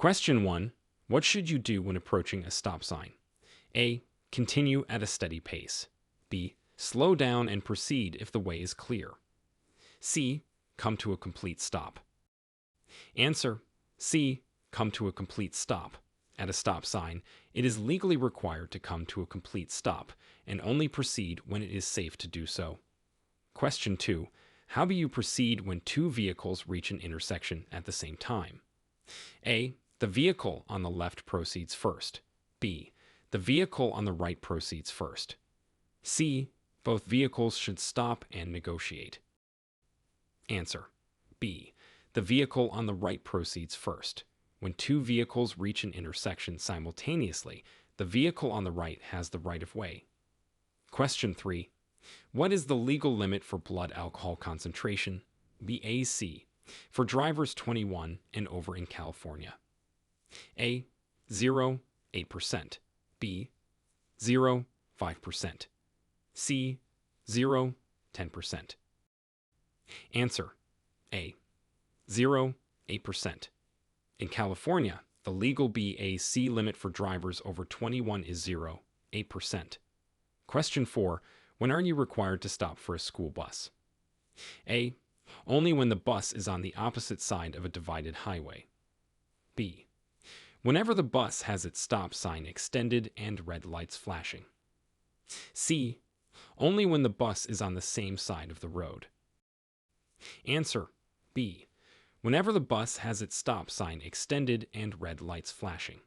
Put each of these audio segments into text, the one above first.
Question 1. What should you do when approaching a stop sign? A. Continue at a steady pace. B. Slow down and proceed if the way is clear. C. Come to a complete stop. Answer. C. Come to a complete stop. At a stop sign, it is legally required to come to a complete stop and only proceed when it is safe to do so. Question 2. How do you proceed when two vehicles reach an intersection at the same time? A. The vehicle on the left proceeds first. B. The vehicle on the right proceeds first. C. Both vehicles should stop and negotiate. Answer. B. The vehicle on the right proceeds first. When two vehicles reach an intersection simultaneously, the vehicle on the right has the right of way. Question 3. What is the legal limit for blood alcohol concentration? BAC. For drivers 21 and over in California. A. 0, 8%. B. 0, 5%. C. 0, 10%. Answer. A. 0, 8%. In California, the legal BAC limit for drivers over 21 is 0, 8%. Question 4. When are you required to stop for a school bus? A. Only when the bus is on the opposite side of a divided highway. B. Whenever the bus has its stop sign extended and red lights flashing. C. Only when the bus is on the same side of the road. Answer. B. Whenever the bus has its stop sign extended and red lights flashing.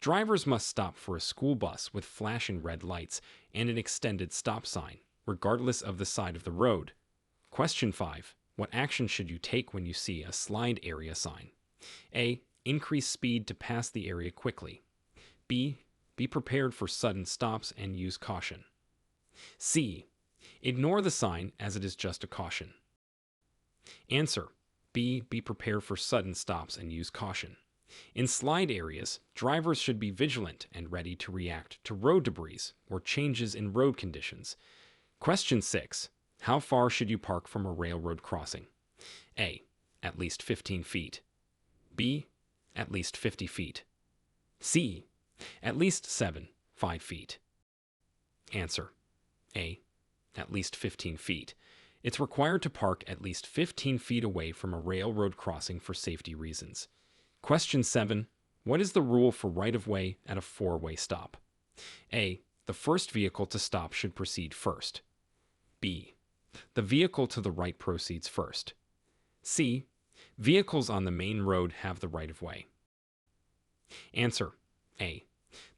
Drivers must stop for a school bus with flashing red lights and an extended stop sign, regardless of the side of the road. Question 5. What action should you take when you see a slide area sign? A. Increase speed to pass the area quickly. B. Be prepared for sudden stops and use caution. C. Ignore the sign as it is just a caution. Answer. B. Be prepared for sudden stops and use caution. In slide areas, drivers should be vigilant and ready to react to road debris or changes in road conditions. Question 6. How far should you park from a railroad crossing? A. At least 15 feet. B. At least 50 feet. C. At least 5 feet. Answer. A. At least 15 feet. It's required to park at least 15 feet away from a railroad crossing for safety reasons. Question 7. What is the rule for right-of-way at a four-way stop? A. The first vehicle to stop should proceed first. B. The vehicle to the right proceeds first. C. Vehicles on the main road have the right-of-way. Answer. A.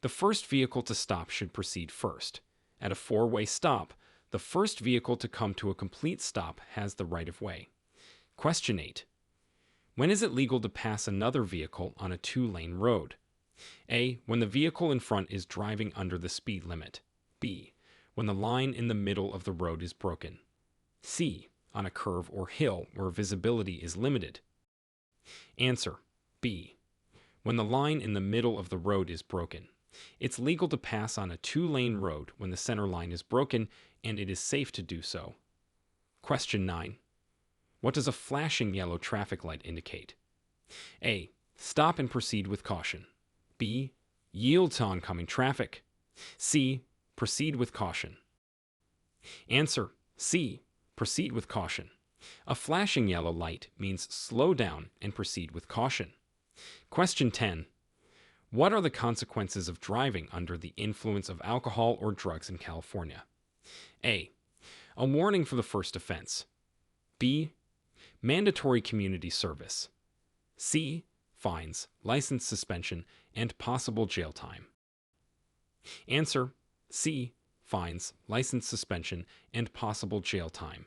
The first vehicle to stop should proceed first. At a four-way stop, the first vehicle to come to a complete stop has the right-of-way. Question 8. When is it legal to pass another vehicle on a two-lane road? A. When the vehicle in front is driving under the speed limit. B. When the line in the middle of the road is broken. C. On a curve or hill where visibility is limited. Answer. B. When the line in the middle of the road is broken. It's legal to pass on a two-lane road when the center line is broken and it is safe to do so. Question 9. What does a flashing yellow traffic light indicate? A. Stop and proceed with caution. B. Yield to oncoming traffic. C. Proceed with caution. Answer. C. Proceed with caution. A flashing yellow light means slow down and proceed with caution. Question 10. What are the consequences of driving under the influence of alcohol or drugs in California? A. A warning for the first offense. B. Mandatory community service. C. Fines, license suspension, and possible jail time. Answer. C. Fines, license suspension, and possible jail time.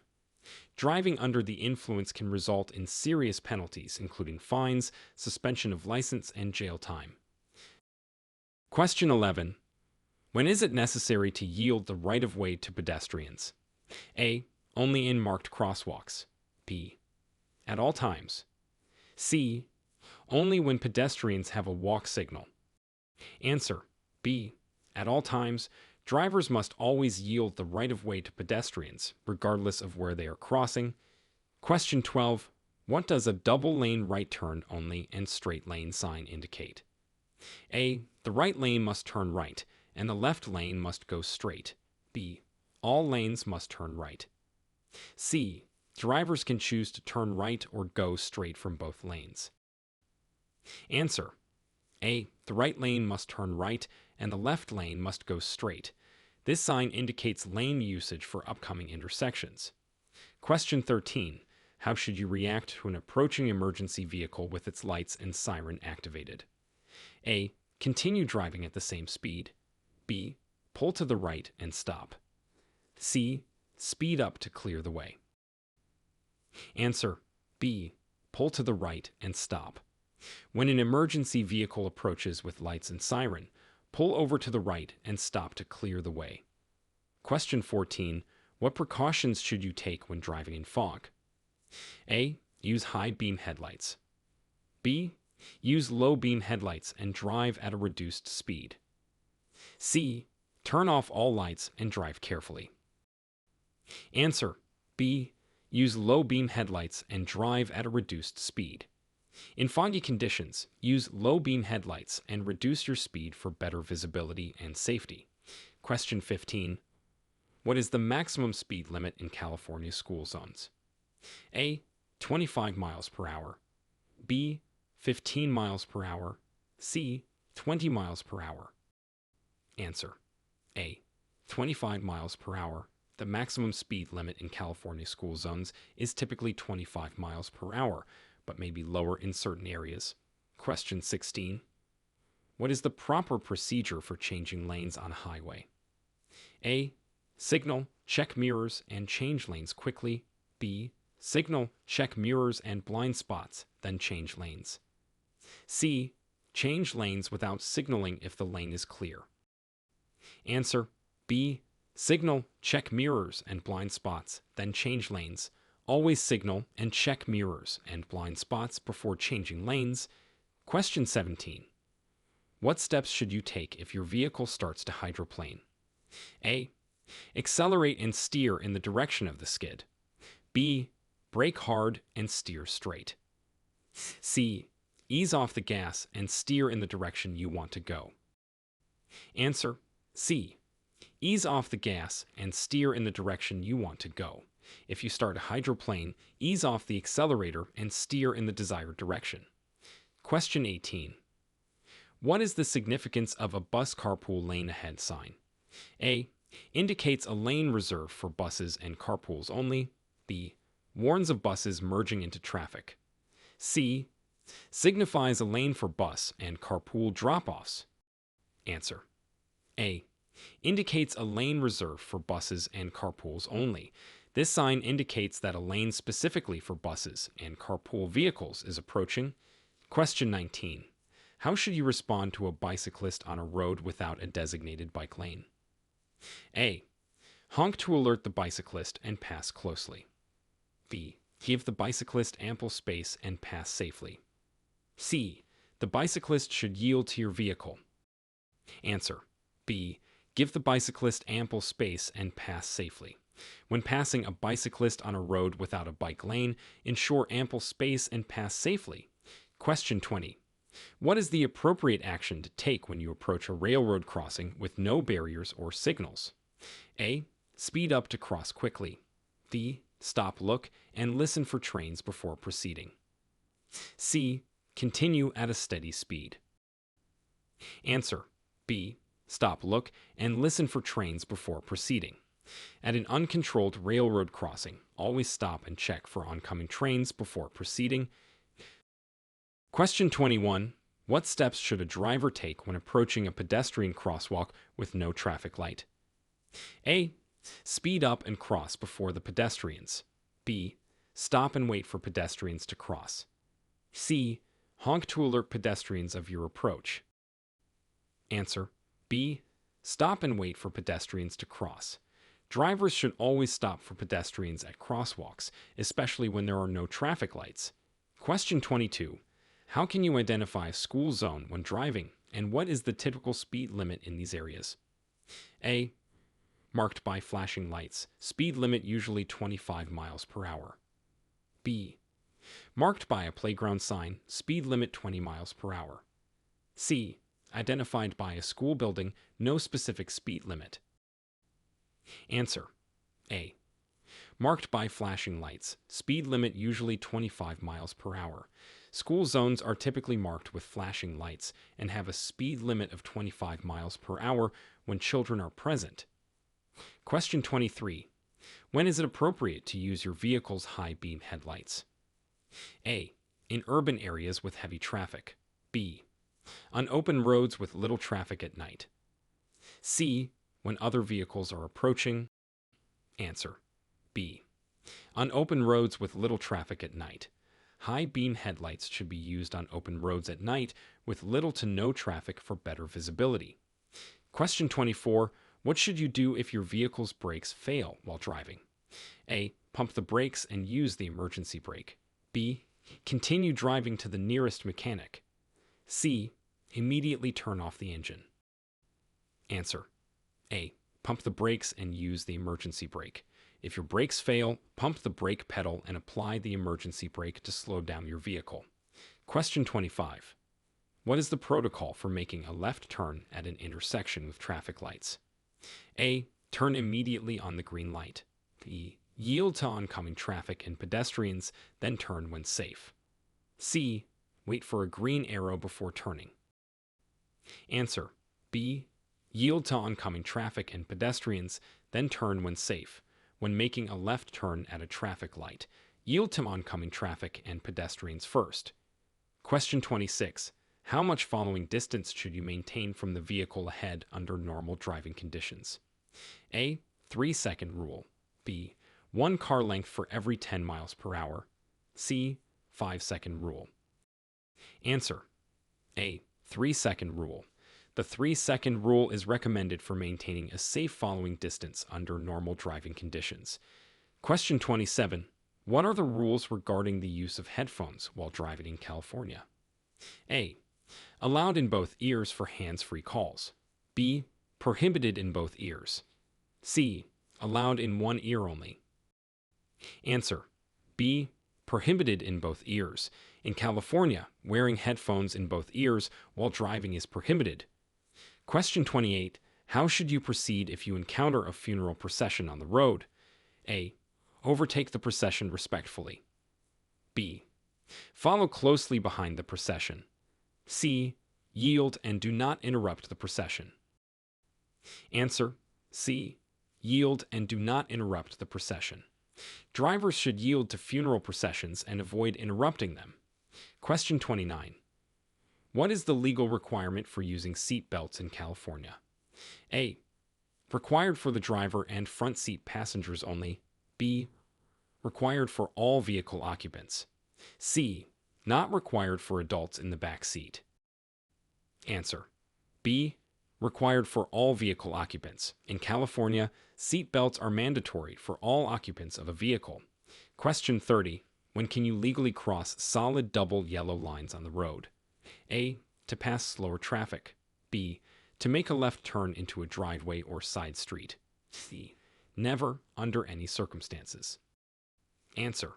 Driving under the influence can result in serious penalties, including fines, suspension of license, and jail time. Question 11. When is it necessary to yield the right-of-way to pedestrians? A. Only in marked crosswalks. B. At all times. C. Only when pedestrians have a walk signal. Answer. B. At all times. Drivers must always yield the right-of-way to pedestrians, regardless of where they are crossing. Question 12. What does a double lane right turn only and straight lane sign indicate? A. The right lane must turn right, and the left lane must go straight. B. All lanes must turn right. C. Drivers can choose to turn right or go straight from both lanes. Answer. A. The right lane must turn right, and the left lane must go straight. This sign indicates lane usage for upcoming intersections. Question 13. How should you react to an approaching emergency vehicle with its lights and siren activated? A. Continue driving at the same speed. B. Pull to the right and stop. C. Speed up to clear the way. Answer. B. Pull to the right and stop. When an emergency vehicle approaches with lights and siren, pull over to the right and stop to clear the way. Question 14. What precautions should you take when driving in fog? A. Use high beam headlights. B. Use low beam headlights and drive at a reduced speed. C. Turn off all lights and drive carefully. Answer. B. Use low beam headlights and drive at a reduced speed. In foggy conditions, use low beam headlights and reduce your speed for better visibility and safety. Question 15. What is the maximum speed limit in California school zones? A. 25 miles per hour. B. 15 miles per hour. C. 20 miles per hour. Answer. A. 25 miles per hour. The maximum speed limit in California school zones is typically 25 miles per hour, but may be lower in certain areas. Question 16. What is the proper procedure for changing lanes on a highway? A. Signal, check mirrors, and change lanes quickly. B. Signal, check mirrors and blind spots, then change lanes. C. Change lanes without signaling if the lane is clear. Answer. B. Signal, check mirrors and blind spots, then change lanes. Always signal and check mirrors and blind spots before changing lanes. Question 17. What steps should you take if your vehicle starts to hydroplane? A. Accelerate and steer in the direction of the skid. B. Brake hard and steer straight. C. Ease off the gas and steer in the direction you want to go. Answer. C. Ease off the gas and steer in the direction you want to go. If you start a hydroplane, ease off the accelerator and steer in the desired direction. Question 18. What is the significance of a bus carpool lane ahead sign? A. Indicates a lane reserved for buses and carpools only. B. Warns of buses merging into traffic. C. Signifies a lane for bus and carpool drop-offs. Answer. A. Indicates a lane reserved for buses and carpools only. This sign indicates that a lane specifically for buses and carpool vehicles is approaching. Question 19. How should you respond to a bicyclist on a road without a designated bike lane? A. Honk to alert the bicyclist and pass closely. B. Give the bicyclist ample space and pass safely. C. The bicyclist should yield to your vehicle. Answer. B. Give the bicyclist ample space and pass safely. When passing a bicyclist on a road without a bike lane, ensure ample space and pass safely. Question 20. What is the appropriate action to take when you approach a railroad crossing with no barriers or signals? A. Speed up to cross quickly. B. Stop, look, and listen for trains before proceeding. C. Continue at a steady speed. Answer. B. Stop, look, and listen for trains before proceeding. At an uncontrolled railroad crossing, always stop and check for oncoming trains before proceeding. Question 21. What steps should a driver take when approaching a pedestrian crosswalk with no traffic light? A. Speed up and cross before the pedestrians. B. Stop and wait for pedestrians to cross. C. Honk to alert pedestrians of your approach. Answer. B. Stop and wait for pedestrians to cross. Drivers should always stop for pedestrians at crosswalks, especially when there are no traffic lights. Question 22. How can you identify a school zone when driving, and what is the typical speed limit in these areas? A. Marked by flashing lights. Speed limit usually 25 miles per hour. B. Marked by a playground sign, speed limit 20 miles per hour. C. Identified by a school building, no specific speed limit. Answer: A. Marked by flashing lights, speed limit usually 25 miles per hour. School zones are typically marked with flashing lights and have a speed limit of 25 miles per hour when children are present. Question 23. When is it appropriate to use your vehicle's high beam headlights? A. In urban areas with heavy traffic. B. On open roads with little traffic at night. C. When other vehicles are approaching. Answer: B. On open roads with little traffic at night. High beam headlights should be used on open roads at night with little to no traffic for better visibility. Question 24. What should you do if your vehicle's brakes fail while driving? A. Pump the brakes and use the emergency brake. B. Continue driving to the nearest mechanic. C. Immediately turn off the engine. Answer: A. Pump the brakes and use the emergency brake. If your brakes fail, pump the brake pedal and apply the emergency brake to slow down your vehicle. Question 25. What is the protocol for making a left turn at an intersection with traffic lights? A. Turn immediately on the green light. B. Yield to oncoming traffic and pedestrians, then turn when safe. C. Wait for a green arrow before turning. Answer: B. Yield to oncoming traffic and pedestrians, then turn when safe. When making a left turn at a traffic light, yield to oncoming traffic and pedestrians first. Question 26. How much following distance should you maintain from the vehicle ahead under normal driving conditions? A. 3-second rule. B. 1 car length for every 10 miles per hour. C. 5-second rule. Answer: A. 3-second rule. The 3-second rule is recommended for maintaining a safe following distance under normal driving conditions. Question 27. What are the rules regarding the use of headphones while driving in California? A. Allowed in both ears for hands-free calls. B. Prohibited in both ears. C. Allowed in one ear only. Answer: B. Prohibited in both ears. In California, wearing headphones in both ears while driving is prohibited. Question 28. How should you proceed if you encounter a funeral procession on the road? A. Overtake the procession respectfully. B. Follow closely behind the procession. C. Yield and do not interrupt the procession. Answer: C. Yield and do not interrupt the procession. Drivers should yield to funeral processions and avoid interrupting them. Question 29. What is the legal requirement for using seat belts in California? A. Required for the driver and front seat passengers only. B. Required for all vehicle occupants. C. Not required for adults in the back seat. Answer: B. Required for all vehicle occupants. In California, seat belts are mandatory for all occupants of a vehicle. Question 30. When can you legally cross solid double yellow lines on the road? A. To pass slower traffic. B. To make a left turn into a driveway or side street. C. Never, under any circumstances. Answer: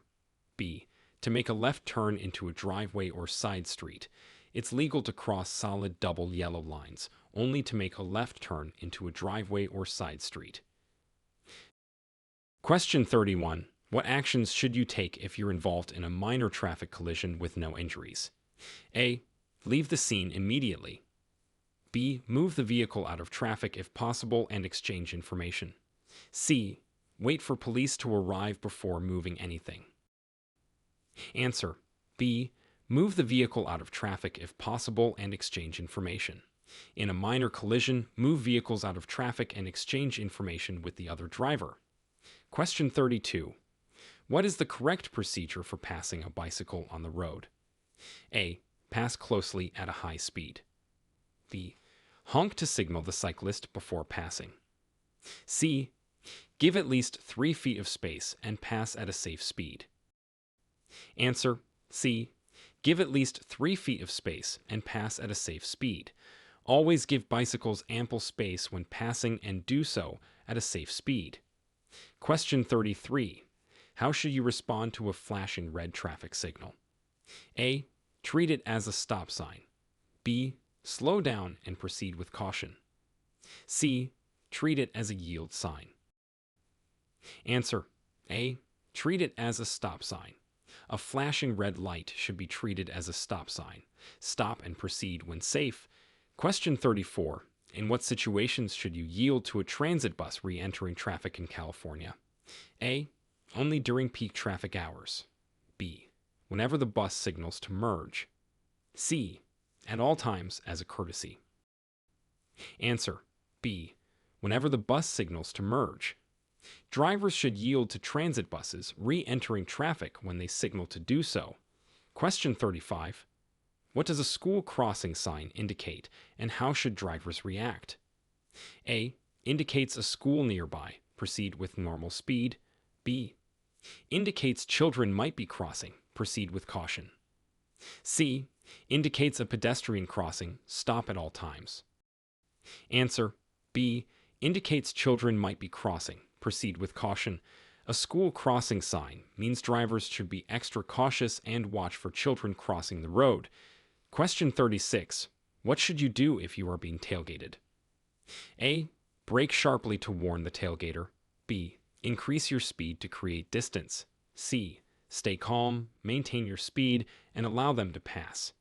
B. To make a left turn into a driveway or side street. It's legal to cross solid double yellow lines, only to make a left turn into a driveway or side street. Question 31. What actions should you take if you're involved in a minor traffic collision with no injuries? A. Leave the scene immediately. B. Move the vehicle out of traffic if possible and exchange information. C. Wait for police to arrive before moving anything. Answer: B. Move the vehicle out of traffic if possible and exchange information. In a minor collision, move vehicles out of traffic and exchange information with the other driver. Question 32. What is the correct procedure for passing a bicycle on the road? A. Pass closely at a high speed. B. Honk to signal the cyclist before passing. C. Give at least 3 feet of space and pass at a safe speed. Answer: C. Give at least 3 feet of space and pass at a safe speed. Always give bicycles ample space when passing and do so at a safe speed. Question 33. How should you respond to a flashing red traffic signal? A. Treat it as a stop sign. B. Slow down and proceed with caution. C. Treat it as a yield sign. Answer: A. Treat it as a stop sign. A flashing red light should be treated as a stop sign. Stop and proceed when safe. Question 34. In what situations should you yield to a transit bus re-entering traffic in California? A. Only during peak traffic hours. B. Whenever the bus signals to merge. C. At all times as a courtesy. Answer: B. Whenever the bus signals to merge. Drivers should yield to transit buses re-entering traffic when they signal to do so. Question 35. What does a school crossing sign indicate, and how should drivers react? A. Indicates a school nearby. Proceed with normal speed. B. Indicates children might be crossing. Proceed with caution. C. Indicates a pedestrian crossing. Stop at all times. Answer: B. Indicates children might be crossing. Proceed with caution. A school crossing sign means drivers should be extra cautious and watch for children crossing the road. Question 36. What should you do if you are being tailgated? A. Brake sharply to warn the tailgater. B. Increase your speed to create distance. C. Stay calm, maintain your speed, and allow them to pass.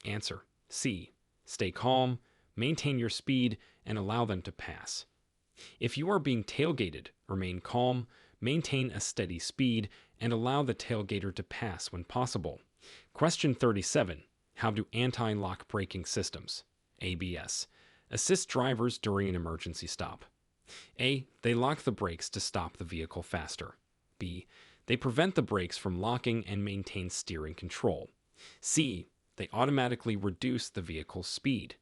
Answer: C. Stay calm, maintain your speed, and allow them to pass. If you are being tailgated, remain calm, maintain a steady speed, and allow the tailgater to pass when possible. Question 37. How do anti-lock braking systems, ABS, assist drivers during an emergency stop? A. They lock the brakes to stop the vehicle faster. B. They prevent the brakes from locking and maintain steering control. C. They automatically reduce the vehicle's speed.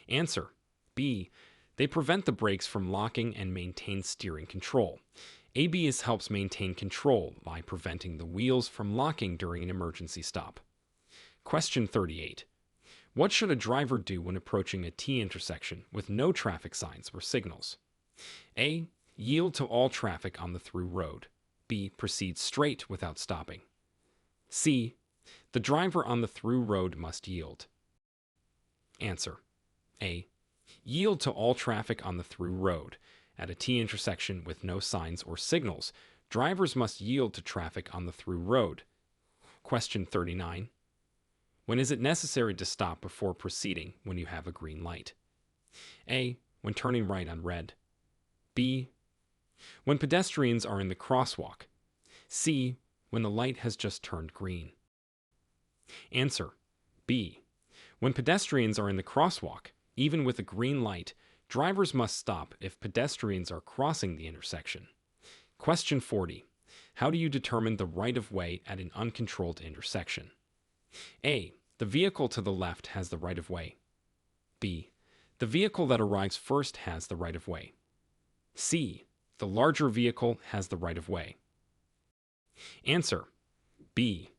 Answer: B. They prevent the brakes from locking and maintain steering control. ABS helps maintain control by preventing the wheels from locking during an emergency stop. Question 38. What should a driver do when approaching a T intersection with no traffic signs or signals? A. Yield to all traffic on the through road. B. Proceed straight without stopping. C. The driver on the through road must yield. Answer: A. Yield to all traffic on the through road. At a T intersection with no signs or signals, drivers must yield to traffic on the through road. Question 39. When is it necessary to stop before proceeding when you have a green light? A. When turning right on red. B. When pedestrians are in the crosswalk. C. When the light has just turned green. Answer: B. When pedestrians are in the crosswalk, even with a green light, drivers must stop if pedestrians are crossing the intersection. Question 40. How do you determine the right-of-way at an uncontrolled intersection? A. The vehicle to the left has the right-of-way. B. The vehicle that arrives first has the right-of-way. C. The larger vehicle has the right-of-way. Answer: B.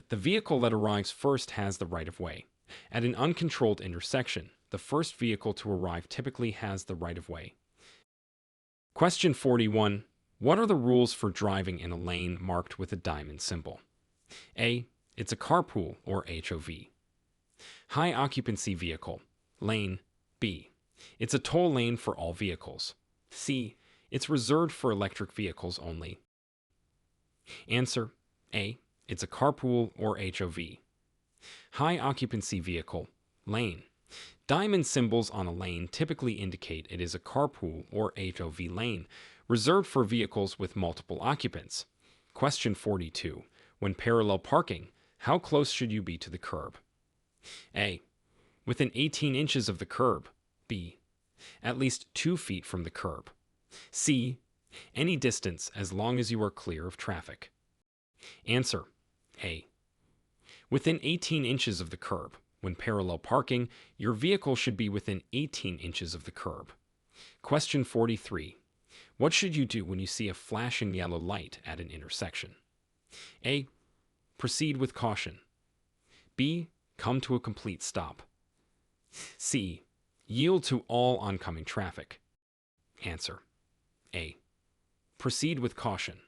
The vehicle that arrives first has the right-of-way. At an uncontrolled intersection, the first vehicle to arrive typically has the right-of-way. Question 41. What are the rules for driving in a lane marked with a diamond symbol? A. It's a carpool or HOV. High occupancy vehicle. Lane. B. It's a toll lane for all vehicles. C. It's reserved for electric vehicles only. Answer: A. It's a carpool or HOV. High occupancy vehicle. Lane. Diamond symbols on a lane typically indicate it is a carpool or HOV lane, reserved for vehicles with multiple occupants. Question 42. When parallel parking, how close should you be to the curb? A. Within 18 inches of the curb. B. At least 2 feet from the curb. C. Any distance as long as you are clear of traffic. Answer: A. Within 18 inches of the curb. When parallel parking, your vehicle should be within 18 inches of the curb. Question 43. What should you do when you see a flashing yellow light at an intersection? A. Proceed with caution. B. Come to a complete stop. C. Yield to all oncoming traffic. Answer: A. Proceed with caution.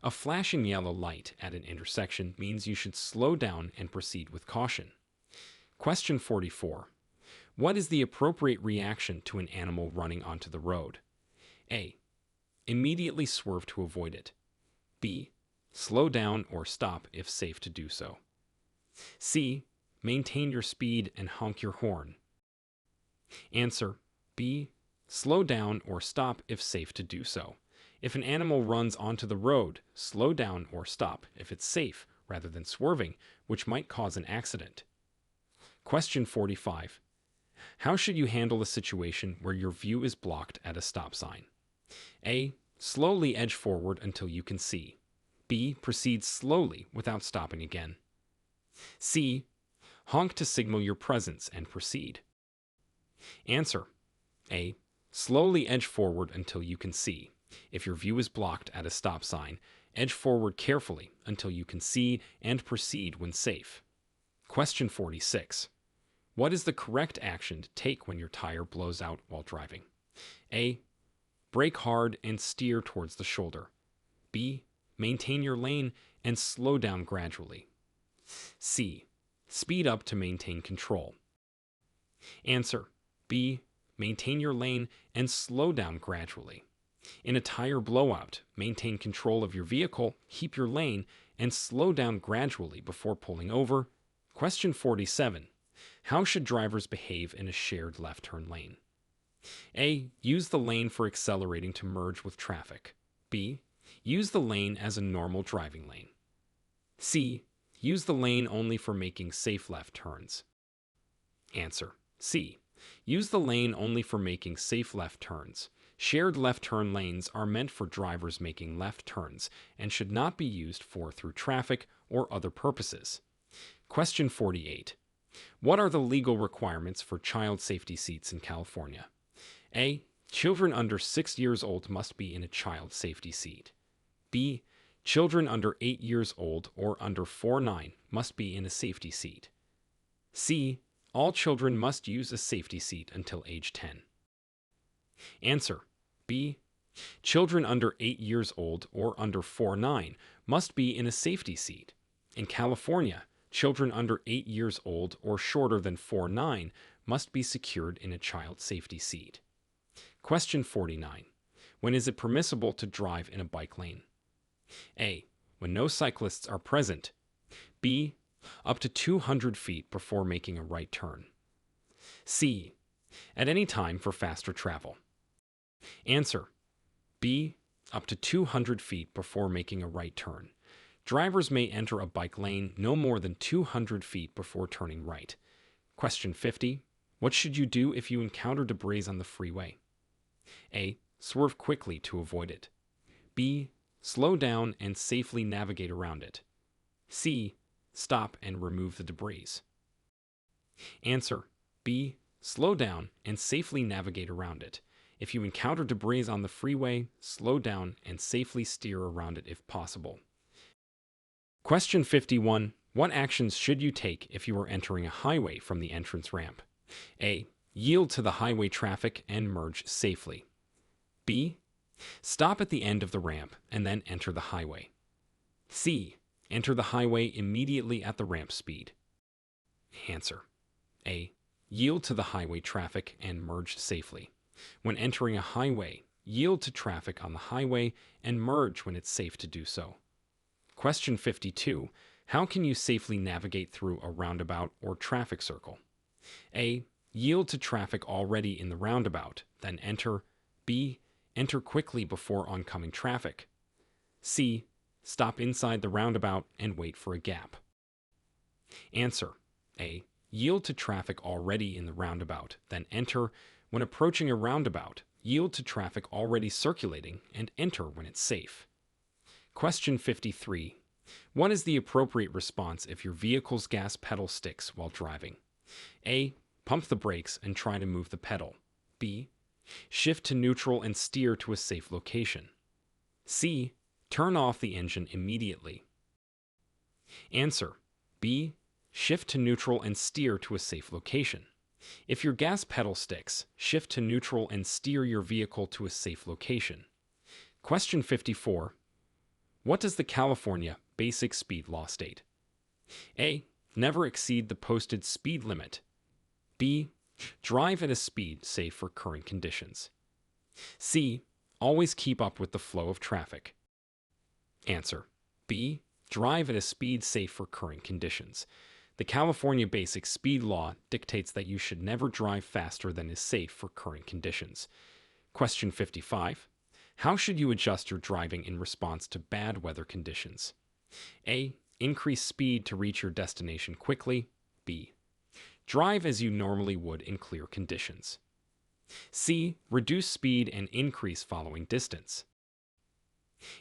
A flashing yellow light at an intersection means you should slow down and proceed with caution. Question 44. What is the appropriate reaction to an animal running onto the road? A. Immediately swerve to avoid it. B. Slow down or stop if safe to do so. C. Maintain your speed and honk your horn. Answer: B. Slow down or stop if safe to do so. If an animal runs onto the road, slow down or stop if it's safe rather than swerving, which might cause an accident. Question 45. How should you handle a situation where your view is blocked at a stop sign? A. Slowly edge forward until you can see. B. Proceed slowly without stopping again. C. Honk to signal your presence and proceed. Answer: A. Slowly edge forward until you can see. If your view is blocked at a stop sign, edge forward carefully until you can see and proceed when safe. Question 46. What is the correct action to take when your tire blows out while driving? A. Brake hard and steer towards the shoulder. B. Maintain your lane and slow down gradually. C. Speed up to maintain control. Answer: B. Maintain your lane and slow down gradually. In a tire blowout, maintain control of your vehicle, keep your lane, and slow down gradually before pulling over. Question 47. How should drivers behave in a shared left turn lane? A. Use the lane for accelerating to merge with traffic. B. Use the lane as a normal driving lane. C. Use the lane only for making safe left turns. Answer: C. Use the lane only for making safe left turns. Shared left turn lanes are meant for drivers making left turns and should not be used for through traffic or other purposes. Question 48. What are the legal requirements for child safety seats in California? A. Children under 6 years old must be in a child safety seat. B. Children under 8 years old or under 4'9" must be in a safety seat. C. All children must use a safety seat until age 10. Answer: B. Children under 8 years old or under 4'9" must be in a safety seat. In California, children under 8 years old or shorter than 4'9" must be secured in a child safety seat. Question 49. When is it permissible to drive in a bike lane? A. When no cyclists are present. B. Up to 200 feet before making a right turn. C. At any time for faster travel. Answer: B. Up to 200 feet before making a right turn. Drivers may enter a bike lane no more than 200 feet before turning right. Question 50. What should you do if you encounter debris on the freeway? A. Swerve quickly to avoid it. B. Slow down and safely navigate around it. C. Stop and remove the debris. Answer: B. Slow down and safely navigate around it. If you encounter debris on the freeway, slow down and safely steer around it if possible. Question 51. What actions should you take if you are entering a highway from the entrance ramp? A. Yield to the highway traffic and merge safely. B. Stop at the end of the ramp and then enter the highway. C. Enter the highway immediately at the ramp speed. Answer: A. Yield to the highway traffic and merge safely. When entering a highway, yield to traffic on the highway and merge when it's safe to do so. Question 52. How can you safely navigate through a roundabout or traffic circle? A. Yield to traffic already in the roundabout, then enter. B. Enter quickly before oncoming traffic. C. Stop inside the roundabout and wait for a gap. Answer: A. Yield to traffic already in the roundabout, then enter. When approaching a roundabout, yield to traffic already circulating and enter when it's safe. Question 53. What is the appropriate response if your vehicle's gas pedal sticks while driving? A. Pump the brakes and try to move the pedal. B. Shift to neutral and steer to a safe location. C. Turn off the engine immediately. Answer: B. Shift to neutral and steer to a safe location. If your gas pedal sticks, shift to neutral and steer your vehicle to a safe location. Question 54. What does the California Basic Speed Law state? A. Never exceed the posted speed limit. B. Drive at a speed safe for current conditions. C. Always keep up with the flow of traffic. Answer. B. Drive at a speed safe for current conditions. The California Basic Speed Law dictates that you should never drive faster than is safe for current conditions. Question 55. How should you adjust your driving in response to bad weather conditions? A. Increase speed to reach your destination quickly. B. Drive as you normally would in clear conditions. C. Reduce speed and increase following distance.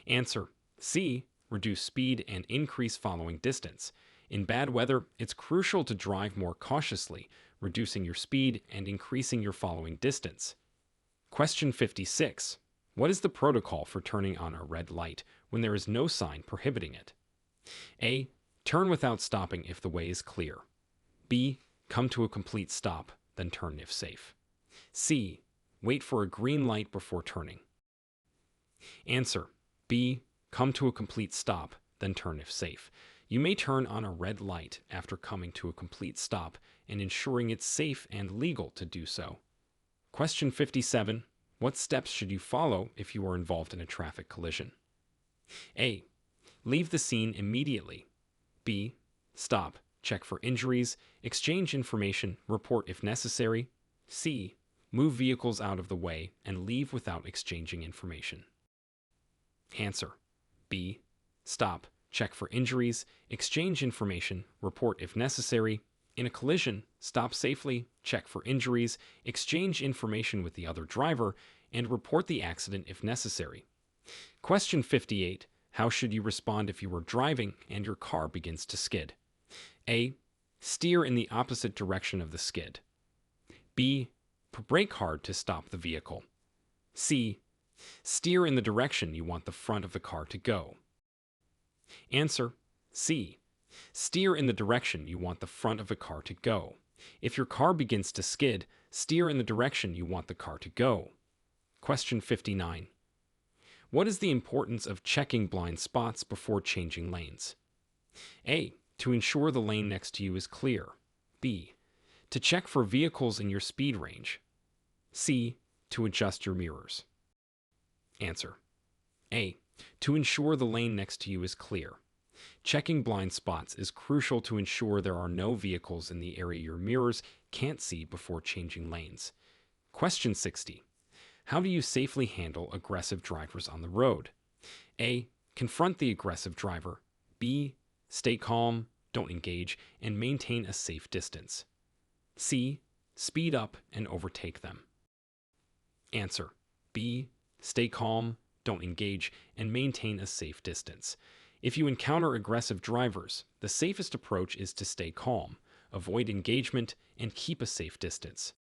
Answer. C. Reduce speed and increase following distance. In bad weather, it's crucial to drive more cautiously, reducing your speed and increasing your following distance. Question 56. What is the protocol for turning on a red light when there is no sign prohibiting it? A. Turn without stopping if the way is clear. B. Come to a complete stop, then turn if safe. C. Wait for a green light before turning. Answer. B. Come to a complete stop, then turn if safe. You may turn on a red light after coming to a complete stop and ensuring it's safe and legal to do so. Question 57. What steps should you follow if you are involved in a traffic collision? A. Leave the scene immediately. B. Stop, check for injuries, exchange information, report if necessary. C. Move vehicles out of the way and leave without exchanging information. Answer. B. Stop, check for injuries, exchange information, report if necessary. In a collision, stop safely, check for injuries, exchange information with the other driver, and report the accident if necessary. Question 58. How should you respond if you are driving and your car begins to skid? A. Steer in the opposite direction of the skid. B. Brake hard to stop the vehicle. C. Steer in the direction you want the front of the car to go. Answer. C. Steer in the direction you want the front of the car to go. If your car begins to skid, steer in the direction you want the car to go. Question 59. What is the importance of checking blind spots before changing lanes? A. To ensure the lane next to you is clear. B. To check for vehicles in your speed range. C. To adjust your mirrors. Answer. A. To ensure the lane next to you is clear. Checking blind spots is crucial to ensure there are no vehicles in the area your mirrors can't see before changing lanes. Question 60. How do you safely handle aggressive drivers on the road? A. Confront the aggressive driver. B. Stay calm, don't engage, and maintain a safe distance. C. Speed up and overtake them. Answer. B. Stay calm, don't engage, and maintain a safe distance. If you encounter aggressive drivers, the safest approach is to stay calm, avoid engagement, and keep a safe distance.